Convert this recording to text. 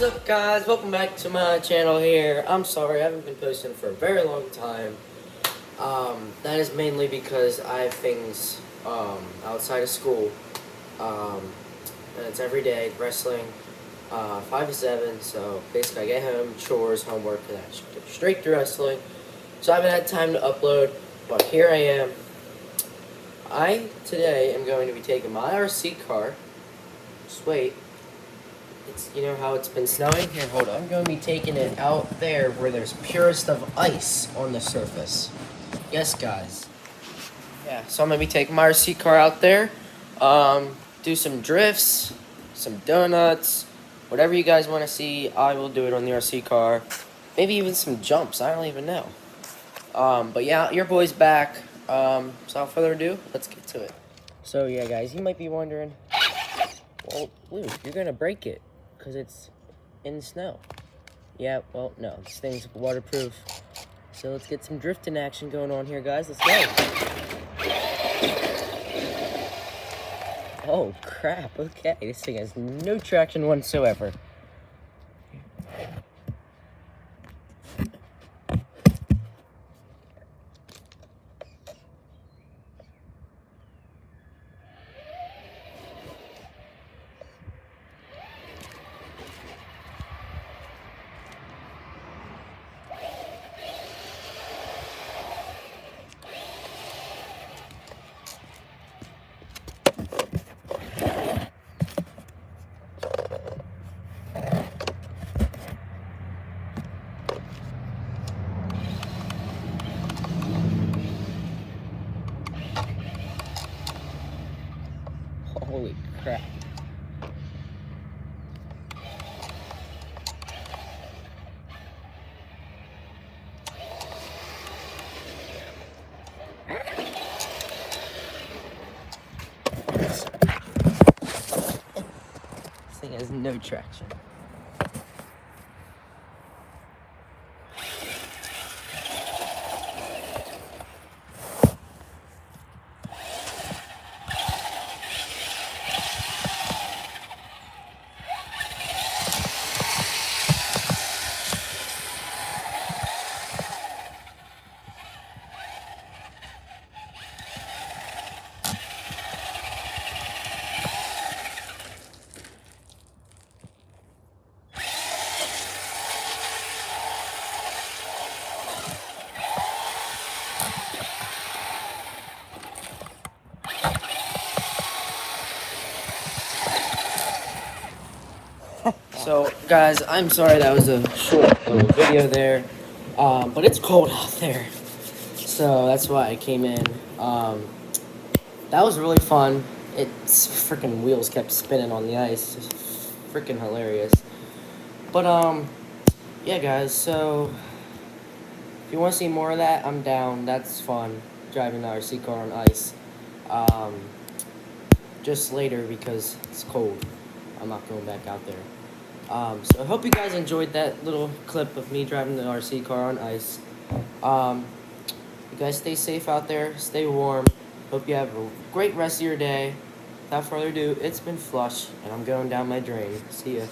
up, guys? Welcome back to my channel here. I'm sorry, I haven't been posting for a very long time. That is mainly because I have things outside of school. And it's every day, wrestling, 5 to 7. So basically I get home, chores, homework, and I get straight to wrestling. So I haven't had time to upload, but here I am. I today am going to be taking my RC car. Just wait. You know how it's been snowing? Here, hold on. I'm going to be taking it out there where there's purest of ice on the surface. Yes, guys. Yeah, so I'm going to be taking my RC car out there. Do some drifts, some donuts, whatever you guys want to see, I will do it on the RC car. Maybe even some jumps, I don't even know. But yeah, your boy's back. So without further ado, let's get to it. So yeah, guys, you might be wondering, well, Luke, you're going to break it because it's in snow. Yeah, well, no, this thing's waterproof. So let's get some drifting action going on here, guys. Let's go. Oh, crap. Okay, this thing has no traction whatsoever. Holy crap. This thing has no traction. So, guys, I'm sorry that was a short little video there, but it's cold out there, so that's why I came in. That was really fun. Its freaking wheels kept spinning on the ice, just freaking hilarious. But, yeah, guys, so if you want to see more of that, I'm down. That's fun, driving the RC car on ice. Just later because it's cold. I'm not going back out there. So I hope you guys enjoyed that little clip of me driving the RC car on ice. You guys stay safe out there, stay warm. Hope you have a great rest of your day. Without further ado, it's been Flush, and I'm going down my drain. See ya.